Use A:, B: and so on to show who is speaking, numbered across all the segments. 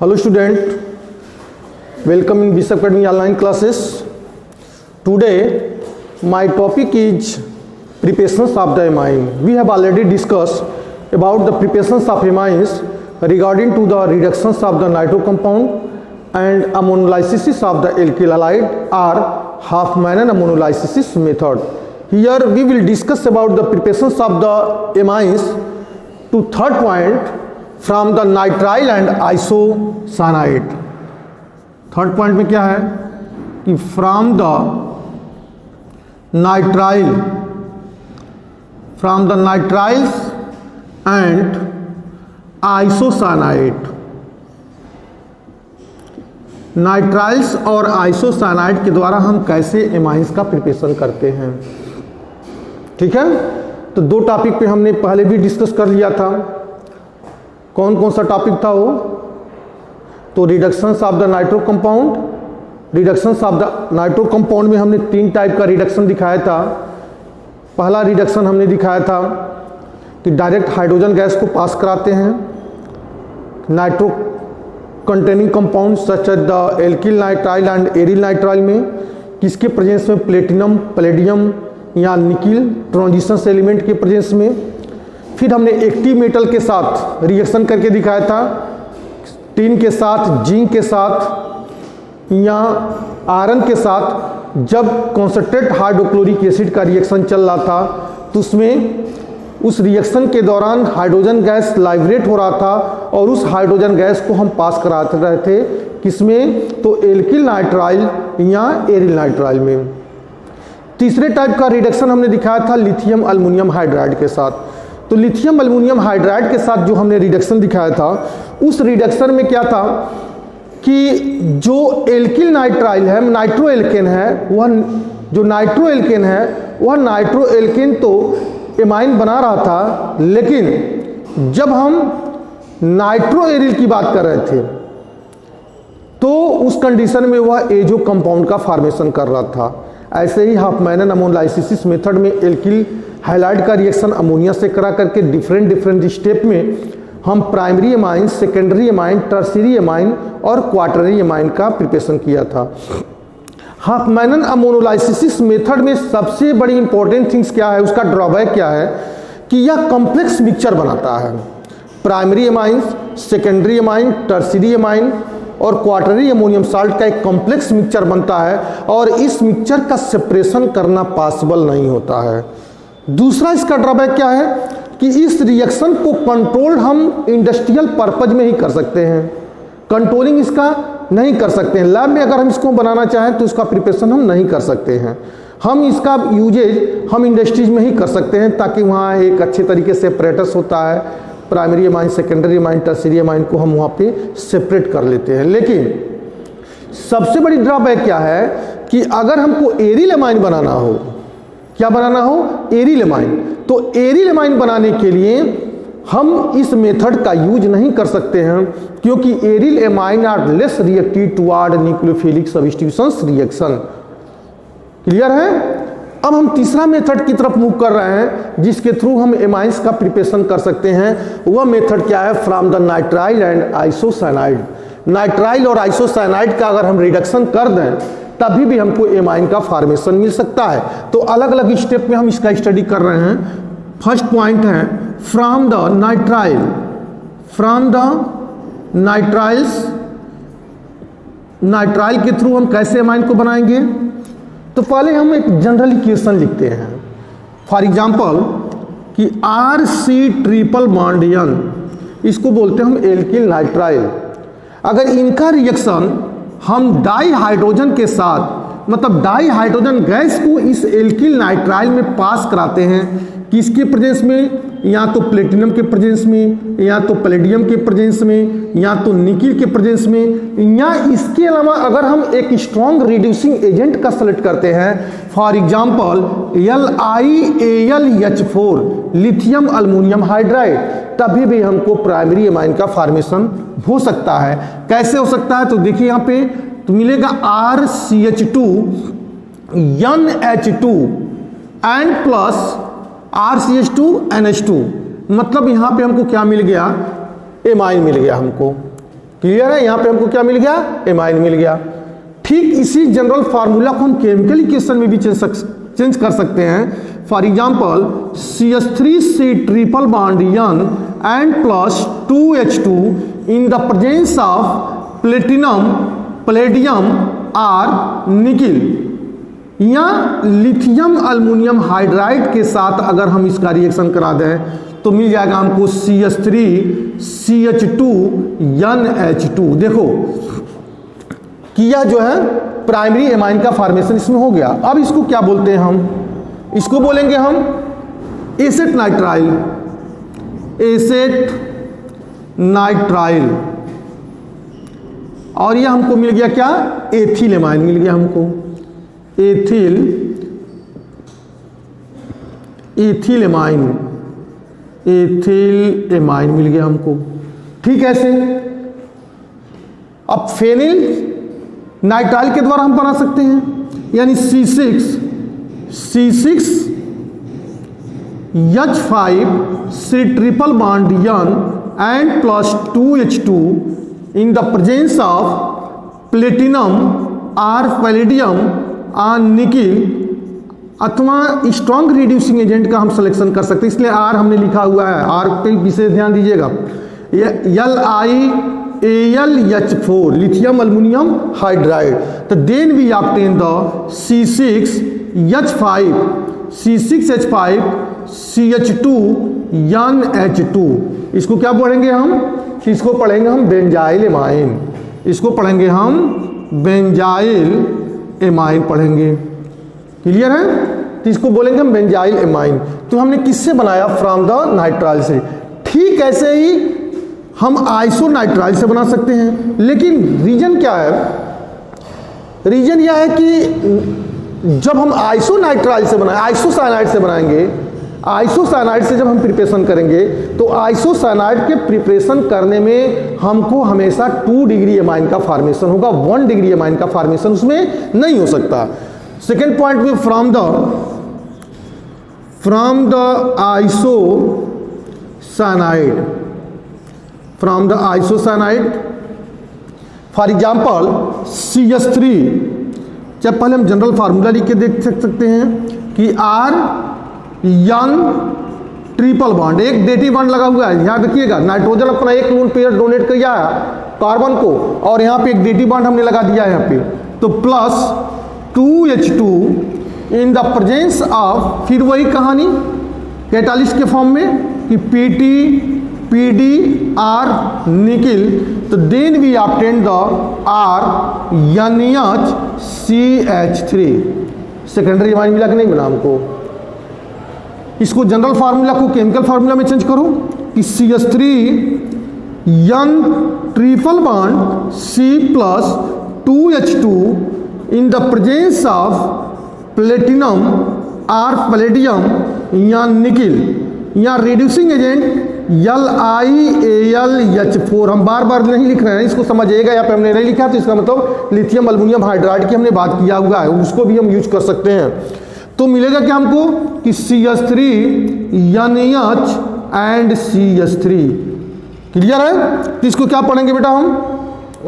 A: Hello student, welcome in Bishop Academy online classes. Today my topic is preparations of the amine. We have already discussed about the preparations of amines regarding to the reductions of the nitro compound and ammonolysis of the alkyl halide or Huffman ammonolysis method. Here we will discuss about the preparations of the amines to third point from the nitrile and isocyanide. Third point में क्या है कि from the nitriles and isocyanide, nitriles और isocyanide के द्वारा हम कैसे amines का प्रिपरेशन करते हैं। ठीक है, तो दो टॉपिक पे हमने पहले भी डिस्कस कर लिया था। कौन कौन सा टॉपिक था वो? तो reductions of the nitro compound, reductions of the nitro compound में हमने तीन टाइप का रिडक्शन दिखाया था। पहला रिडक्शन हमने दिखाया था कि डायरेक्ट हाइड्रोजन गैस को पास कराते हैं nitro containing compound such as the alkyl nitrile and aryl nitrile में, किसके प्रेजेंस में? प्लेटिनम, पैलेडियम या निकिल ट्रांजिशन एलिमेंट के प्रेजेंस में। फिर हमने एक्टिव मेटल के साथ रिएक्शन करके दिखाया था, टिन के साथ, जिंक के साथ या आयरन के साथ। जब कॉन्सेंट्रेट हाइड्रोक्लोरिक एसिड का रिएक्शन चल रहा था तो उसमें उस रिएक्शन के दौरान हाइड्रोजन गैस लाइब्रेट हो रहा था और उस हाइड्रोजन गैस को हम पास कराते रहे थे किसमें? तो एल्किल नाइट्राइल या एरिल नाइट्राइल में। तीसरे टाइप का रिडक्शन हमने दिखाया था लिथियम अल्युमिनियम हाइड्राइड के साथ। तो लिथियम अल्युमिनियम हाइड्राइड के साथ जो हमने रिडक्शन दिखाया था, उस रिडक्शन में क्या था कि जो एल्किल नाइट्राइल है, नाइट्रो एल्केन है, वह जो नाइट्रो एल्केन है वह नाइट्रो एल्केन तो एमाइन बना रहा था, लेकिन जब हम नाइट्रो एरिल की बात कर रहे थे तो उस कंडीशन में वह एजो कंपाउंड का फॉर्मेशन कर रहा था। ऐसे ही हफमैन अमोनोलाइसिस मेथड में एल्किल हाइलाइड का रिएक्शन अमोनिया से करा करके डिफरेंट स्टेप में हम primary amine, secondary amine, tertiary amine और क्वार्टररी एमाइन का प्रिपरेशन किया था। हफमैन अमोनोलाइसिस मेथड में सबसे बड़ी इंपॉर्टेंट थिंग्स क्या है, उसका ड्रॉबैक क्या है कि यह कॉम्प्लेक्स मिक्सचर बनाता है। Primary amine, secondary amine, tertiary amine और क्वार्टररी अमोनियम साल्ट का एक कॉम्प्लेक्स मिक्सचर बनता है और इस मिक्सचर का सेपरेशन करना पॉसिबल नहीं होता है। दूसरा इसका ड्रॉबैक क्या है कि इस रिएक्शन को कंट्रोल हम इंडस्ट्रियल पर्पज में ही कर सकते हैं, कंट्रोलिंग इसका नहीं कर सकते हैं। लैब में अगर हम इसको बनाना चाहें तो इसका प्रिपरेशन हम नहीं कर सकते हैं। हम इसका यूजेज हम इंडस्ट्रीज में ही कर सकते हैं ताकि वहाँ एक अच्छे तरीके से सेपरेटर्स होता है, primary amine, secondary amine, tertiary amine को हम वहाँ पे सेपरेट कर लेते हैं। लेकिन सबसे बड़ी ड्रॉबैक क्या है कि अगर हमको एरिल एमाइन बनाना हो, क्या बनाना हो? Aryl amine. तो एरिल एमाइन बनाने के लिए हम इस मेथड का यूज नहीं कर सकते हैं क्योंकि aryl amine are less reactive toward nucleophilic substitutions reaction. Clear है? अब हम तीसरा मेथड की तरफ मूव कर रहे हैं जिसके थ्रू हम एमाइंस का प्रिपरेशन कर सकते हैं। वह मेथड क्या है? From the nitrile and isocyanide. Nitrile और आइसोसाइनाइड का अगर हम रिडक्शन कर दें तभी भी हमको एमाइन का फॉर्मेशन मिल सकता है। तो अलग अलग स्टेप में हम इसका स्टडी कर रहे हैं। फर्स्ट पॉइंट है फ्रॉम द नाइट्राइल्स, नाइट्राइल के थ्रू हम कैसे एमाइन को बनाएंगे? तो पहले हम एक जनरल इक्वेशन लिखते हैं। फॉर एग्जांपल कि RC ट्रिपल बॉन्ड N, इसको बोलते हैं हम एल्किल नाइट्राइल। अगर इनका रिएक्शन हम डाई हाइड्रोजन के साथ, मतलब डाई हाइड्रोजन गैस को इस एल्किल नाइट्राइल में पास कराते हैं, किसके प्रेजेंस में? या तो प्लेटिनम के प्रेजेंस में, या तो पैलेडियम के प्रेजेंस में, या तो निकिल के प्रेजेंस में, या इसके अलावा अगर हम एक स्ट्रॉन्ग रिड्यूसिंग एजेंट का सेलेक्ट करते हैं, for example LiAlH4 lithium aluminium hydride, तभी भी हमको प्राइमरी एमाइन का फॉर्मेशन हो सकता है। कैसे हो सकता है? तो देखिए यहाँ पे तो मिलेगा RCH2 NH2 and plus RCH2 NH2, मतलब यहाँ पे हमको क्या मिल गया? एमाइन मिल गया हमको। क्लियर है? यहां पे हमको क्या मिल गया? एमाइन मिल गया। ठीक इसी जनरल फार्मूला को हम केमिकल इक्वेशन में भी चेंज कर सकते हैं। For example CH3C triple bond N and plus 2H2 in the presence of platinum, palladium और निकिल या लिथियम अल्युमिनियम हाइड्राइड के साथ अगर हम इसका रिएक्शन करा दें तो मिल जाएगा हमको CH3CH2 NH2। देखो कि यह जो है प्राइमरी एमाइन का फॉर्मेशन इसमें हो गया। अब इसको क्या बोलते हैं हम? इसको बोलेंगे हम एसेट नाइट्राइल। Asset nitrile. और यह हमको मिल गया क्या? एथिल एमाइन मिल गया हमको। एथिल एमाइन, एथिल एमाइन मिल गया हमको। ठीक है ऐसे। अब फेनिल नाइट्राइल के द्वारा हम बना सकते हैं, यानी C6H5C triple bond N and plus 2H2 in the presence of platinum और पैलेडियम और निकिल अथवा स्ट्रॉन्ग रिड्यूसिंग एजेंट का हम सिलेक्शन कर सकते हैं। इसलिए आर हमने लिखा हुआ है। आर पे विशेष ध्यान दीजिएगा। LiAlH4 lithium aluminium hydride. तो then we obtain the C6H5CH2 NH2। इसको क्या पढ़ेंगे हम? इसको पढ़ेंगे हम बेंजाइल एमाइन। इसको पढ़ेंगे हम बेंजाइल एमाइन पढ़ेंगे। क्लियर है? तो इसको बोलेंगे हम बेंजाइल एमाइन। तो हमने किससे बनाया? फ्रॉम द नाइट्राइल से। ठीक ऐसे ही हम आइसोनाइट्राइल से बना सकते हैं। लेकिन रीजन क्या है? रीजन यह है कि जब हम आइसोनाइट्राइल से बनाए, आइसोसाइनाइड से बनाएंगे, आइसोसाइनाइड से जब हम प्रिपरेशन करेंगे तो आइसोसाइनाइड के प्रिपरेशन करने में हमको हमेशा 2 डिग्री एमाइन का फॉर्मेशन होगा, 1 डिग्री एमाइन का फॉर्मेशन उसमें नहीं हो सकता। सेकेंड पॉइंट में from the isocyanide for example CH3। जब पहले हम जनरल फार्मूला लिख के देख सकते हैं कि R N ट्रिपल बॉन्ड, एक डेटिव बॉन्ड लगा हुआ है। यहाँ देखिएगा नाइट्रोजन अपना एक लोन पेयर डोनेट किया है कार्बन को, और यहाँ पे एक डेटिव बॉन्ड हमने लगा दिया है यहाँ पे। तो plus 2H2 in the presence of, फिर वही कहानी कैटालिस्ट के फॉर्म में कि PD R निकिल। तो then we obtain the R NHCH3। Secondary amine मिला कि नहीं मिला हमको? इसको जनरल फार्मूला को केमिकल फार्मूला में चेंज करो कि CH3 N triple bond C plus 2H2 in the presence of platinum और पैलेडियम या निकिल या रिड्यूसिंग एजेंट LiAlH4। हम बार बार नहीं लिख रहे हैं, इसको समझिएगा। यहाँ पे हमने नहीं लिखा तो इसका मतलब लिथियम अल्युमिनियम हाइड्राइड की हमने बात किया हुआ है, उसको भी हम यूज कर सकते हैं। तो मिलेगा क्या हमको कि CH3 NH and CH3। Clear है? तो इसको क्या पढ़ेंगे बेटा? हम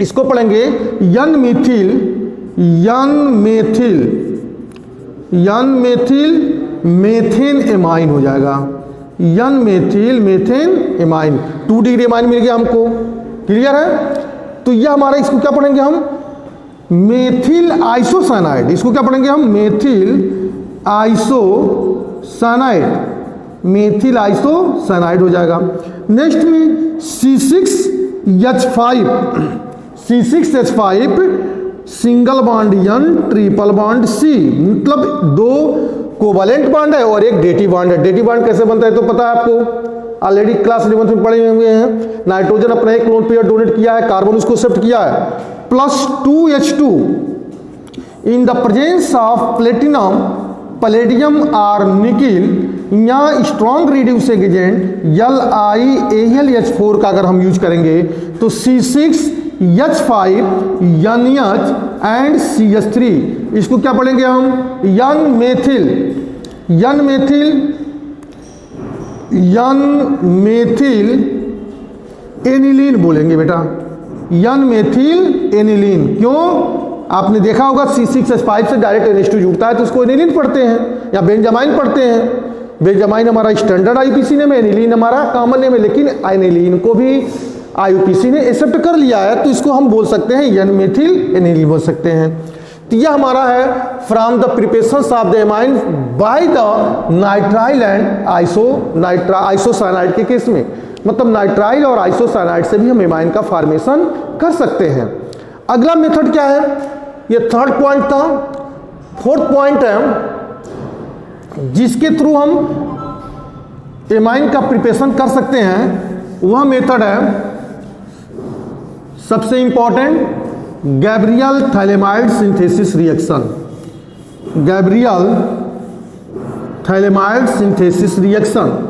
A: इसको पढ़ेंगे N मेथिल मेथेन एमाइन हो जाएगा। N methane amine, 2 degree amine मिल गया हमको। क्लियर है? तो यह हमारा, इसको क्या पढ़ेंगे हम? Methyl isocyanide. इसको क्या पढ़ेंगे हम? मेथिल आइसोसाइनाइड हो जाएगा। नेक्स्ट में C6H5 single bond N triple bond C, मतलब 2 कोवैलेंट बॉन्ड है और एक डेटिव बॉन्ड है। डेटिव बॉन्ड कैसे बनता है तो पता है आपको, ऑलरेडी क्लास 11 में पढ़े हुए हैं। नाइट्रोजन अपना एक लोन पेयर डोनेट किया है, कार्बन उसको शिफ्ट किया है, plus 2H2 in the presence of platinum palladium और निकिल या स्ट्रॉन्ग रिड्यूसिंग एजेंट LiAlH4 का अगर हम यूज करेंगे तो C6H5 NH एंड CH3। इसको क्या पढ़ेंगे हम? N मेथिल एनिलीन बोलेंगे बेटा। N methyl aniline. क्यों? आपने देखा होगा C6H5 से डायरेक्ट NH2 जुड़ता है तो उसको एनिलीन पढ़ते हैं या बेंजामाइन पढ़ते हैं। बेंजामाइन हमारा स्टैंडर्ड IUPAC नेम है, एनिलीन हमारा कॉमन नेम है, लेकिन एनिलीन को भी IUPAC ने एक्सेप्ट कर लिया है तो इसको हम बोल सकते हैं एन मेथिल एनिलीन बोल सकते हैं। तो यह हमारा है from the preparation of the amine by the nitrile and isocyanide के केस में, मतलब नाइट्राइल और आइसोसाइनाइड से भी हम एमाइन का फॉर्मेशन कर सकते हैं। अगला मेथड क्या है? ये थर्ड पॉइंट था। फोर्थ पॉइंट है जिसके थ्रू हम एमाइन का प्रिपरेशन कर सकते हैं, वह मेथड है सबसे important Gabriel phthalimide synthesis reaction. Gabriel phthalimide synthesis reaction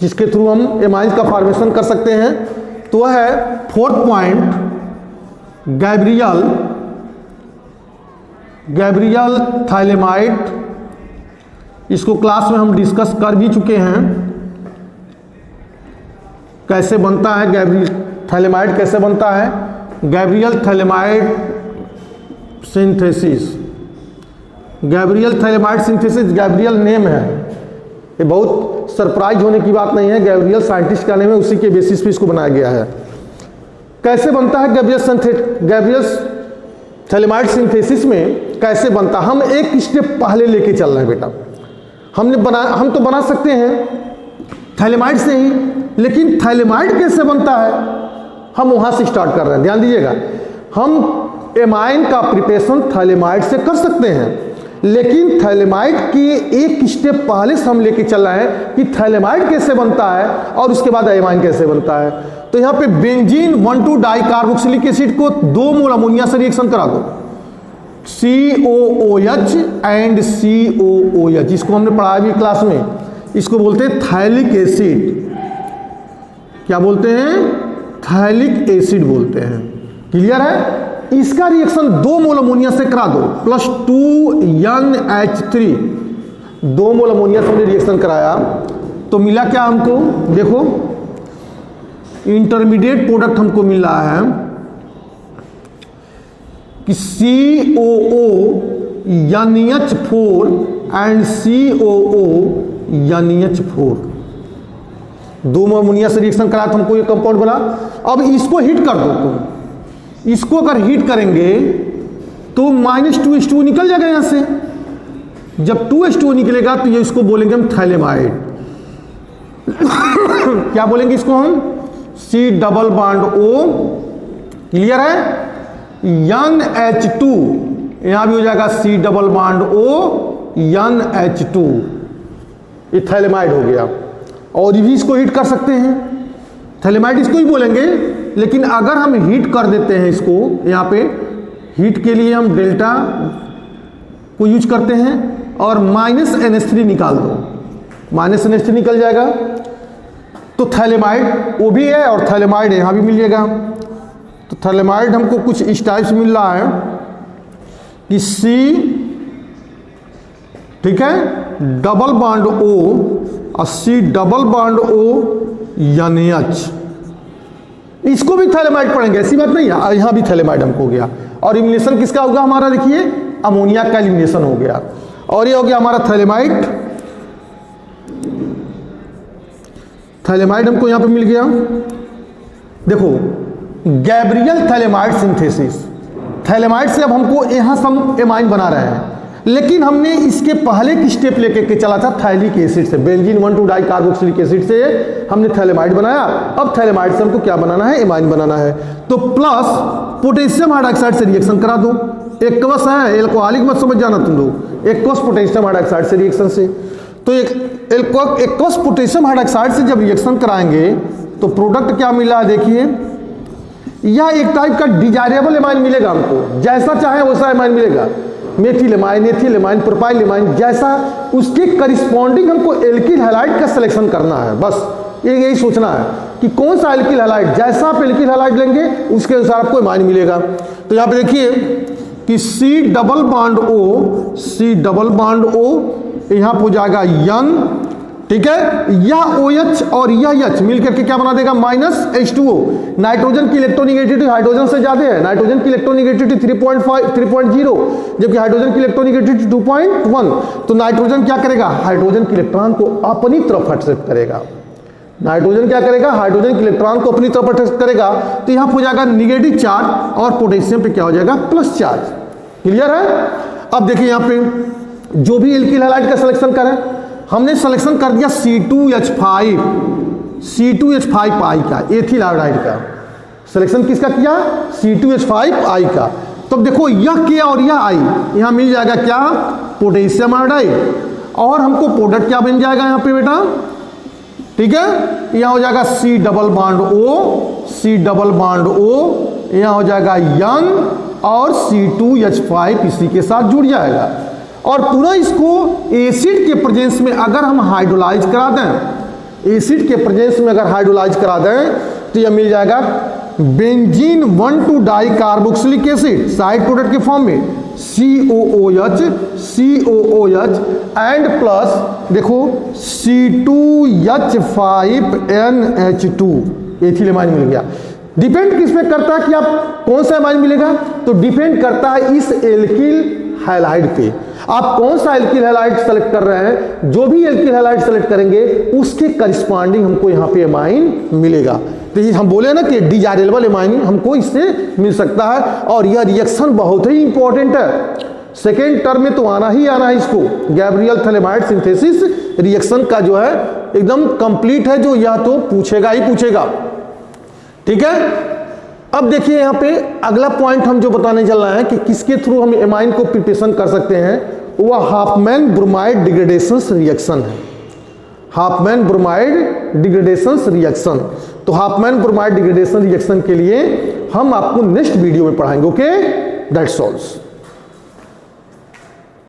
A: जिसके थ्रू हम एमाइन्स का फॉर्मेशन कर सकते हैं, तो वह है फोर्थ पॉइंट गैब्रियल थैलेमाइड। इसको क्लास में हम डिस्कस कर भी चुके हैं, कैसे बनता है गैब्रियल थैलेमाइड, कैसे बनता है Gabriel phthalimide synthesis. Gabriel phthalimide synthesis Gabriel name है, ये बहुत सरप्राइज होने की बात नहीं है, गैब्रियल साइंटिस्ट का नेम है, उसी के बेसिस पे इसको बनाया गया है। कैसे बनता है गैब्रियल थैलेमाइड सिंथेसिस में कैसे बनता? हम एक स्टेप पहले लेके चल रहे हैं बेटा। हम तो बना सकते हैं थैलेमाइड से ही, लेकिन थैलेमाइड कैसे बनता है हम वहां से स्टार्ट कर रहे हैं। ध्यान दीजिएगा, हम एमाइन का प्रिपरेशन थैलेमाइड से कर सकते हैं, लेकिन थैलेमाइड की एक स्टेप पहले से हम लेके चल रहे हैं कि थैलेमाइड कैसे बनता है और उसके बाद एमाइन कैसे बनता है। तो यहाँ पे बेंजीन 1,2 डाइकार्बोक्सिलिक एसिड को 2 मोल अमोनिया से रिएक्शन करा दो, COOH एंड COOH, इसको हमने पढ़ाया भी क्लास में, इसको बोलते हैं थैलिक एसिड। क्या बोलते हैं? थैलिक एसिड बोलते हैं। क्लियर है? इसका रिएक्शन 2 मोल अमोनिया से करा दो, +2 NH3, 2 मोल अमोनिया से हमने रिएक्शन कराया तो मिला क्या हमको? देखो इंटरमीडिएट प्रोडक्ट हमको मिल रहा है कि COO NH4 and COO NH4, 2 mole ammonia से रिएक्शन कराया तो हमको ये कंपाउंड बना। अब इसको हीट कर दो तुम, इसको अगर हीट करेंगे तो -2H2 निकल जाएगा यहां से। जब 2H2 निकलेगा तो ये इसको बोलेंगे हम थैलेमाइड। क्या बोलेंगे इसको हम? C double bond O। Clear है? NH2 यहां भी हो जाएगा C double bond O NH2, ये थैलेमाइड हो गया। और भी इसको हीट कर सकते हैं, थैलेमाइड इसको ही बोलेंगे, लेकिन अगर हम हीट कर देते हैं इसको, यहाँ पे हीट के लिए हम डेल्टा को यूज करते हैं और -NH3 निकाल दो, -NH3 निकल जाएगा तो थैलेमाइड वो भी है और थैलेमाइड यहाँ भी मिल जाएगा। तो थैलेमाइड हमको कुछ इस टाइप से मिल रहा है कि C, ठीक है, डबल बॉन्ड O और C double bond O NH, इसको भी थैलेमाइड पढ़ेंगे, ऐसी बात नहीं है। यहाँ भी थैलेमाइड हमको हो गया और इलिमिनेशन किसका होगा हमारा? देखिए अमोनिया का इलिमिनेशन हो गया और ये हो गया हमारा थैलेमाइड। थैलेमाइड हमको यहाँ पे मिल गया। देखो गैब्रियल थैलेमाइड सिंथेसिस, थैलेमाइड से अब हमको यहाँ सब एमाइन बना रहे हैं, लेकिन हमने इसके पहले की स्टेप लेके के चला था थैलिक एसिड से, बेंजीन 1,2 डाइकार्बोक्सिलिक एसिड से हमने थैलेमाइड बनाया। अब थैलेमाइड से हमको क्या बनाना है? एमाइन बनाना है। तो प्लस पोटेशियम हाइड्रोक्साइड से रिएक्शन करा दो, एक्वस है, एल्कोहलिक मत समझ जाना तुम लोग, एक्वस पोटेशियम हाइड्रोक्साइड से रिएक्शन से। तो एक्वस पोटेशियम हाइड्रोक्साइड से जब रिएक्शन कराएंगे तो प्रोडक्ट क्या मिला? देखिए यह एक टाइप का डिजायरेबल एमाइन मिलेगा हमको, जैसा चाहे वैसा एमाइन मिलेगा, methyl amine, ethyl amine, propyl amine, जैसा उसके करिस्पॉन्डिंग हमको एल्किल हैलाइड का सिलेक्शन करना है। बस यही सोचना है कि कौन सा एल्किल हैलाइड, जैसा आप एल्किल हैलाइड लेंगे उसके अनुसार आपको एमाइन मिलेगा। तो यहाँ पे देखिए कि C डबल बॉन्ड O यहां पर हो जाएगा N, ठीक है। यह OH और यह H मिलकर के क्या बना देगा, -H2O। नाइट्रोजन की इलेक्ट्रोनेगेटिविटी हाइड्रोजन से ज्यादा है, नाइट्रोजन की इलेक्ट्रोनेगेटिविटी 3.0 जबकि हाइड्रोजन की इलेक्ट्रोनेगेटिविटी 2.1। तो नाइट्रोजन क्या करेगा, हाइड्रोजन के इलेक्ट्रॉन को अपनी तरफ एक्सेप्ट करेगा। नाइट्रोजन क्या करेगा, हाइड्रोजन के इलेक्ट्रॉन को अपनी तरफ एक्सेप्ट करेगा। तो यहां हो जाएगा नेगेटिव चार्ज और पोटेशियम पे क्या हो जाएगा, प्लस चार्ज। क्लियर है। अब देखिए यहां पे जो भी एल्किल हैलाइड का सिलेक्शन करें, हमने सिलेक्शन कर दिया C2H5I का, एथिल आयोडाइड का सिलेक्शन किसका किया, C2H5I का। तब देखो यह K और यह I, यहां मिल जाएगा क्या, पोटेशियम आयोडाइड, और हमको प्रोडक्ट क्या बन जाएगा यहां पे बेटा, ठीक है। यहां हो जाएगा C डबल बॉन्ड O, यहां हो जाएगा N और C2H5 इसी के साथ जुड़ जाएगा। और पुनः इसको एसिड के प्रेजेंस में अगर हम हाइड्रोलाइज करा दें, एसिड के प्रेजेंस में अगर हाइड्रोलाइज करा दें तो यह मिल जाएगा benzene 1,2 di carboxylic acid side product के फॉर्म में COOH एंड प्लस देखो C2H5NH2 एथिल एमाइन मिल गया। डिपेंड किस पे करता है कि आप कौन सा एमाइन मिलेगा, तो डिपेंड करता है इस एल्किल हैलाइड पे। आप कौन सा एल्किल हैलाइड सेलेक्ट कर रहे हैं, जो भी एल्किल हैलाइड सेलेक्ट करेंगे उसके करस्पॉन्डिंग हमको यहाँ पे एमाइन मिलेगा। तो ये हम बोले ना कि डिजायरेबल एमाइन हमको इससे मिल सकता है। और यह रिएक्शन बहुत ही इंपॉर्टेंट है, सेकेंड टर्म में तो आना ही आना है इसको। गैब्रियल थैलेमाइड सिंथेसिस रिएक्शन का जो है एकदम कंप्लीट है, जो यह तो पूछेगा ही पूछेगा, ठीक है। अब देखिए यहाँ पे अगला पॉइंट हम जो बताने चल रहे हैं कि किसके थ्रू हम एमाइन को प्रिपरेशन कर सकते हैं, वह हाफमैन ब्रोमाइड डिग्रेडेशन रिएक्शन है। हाफमैन ब्रोमाइड डिग्रेडेशन रिएक्शन, तो हाफमैन ब्रोमाइड डिग्रेडेशन रिएक्शन के लिए हम आपको नेक्स्ट वीडियो में पढ़ाएंगे। Okay, that's all.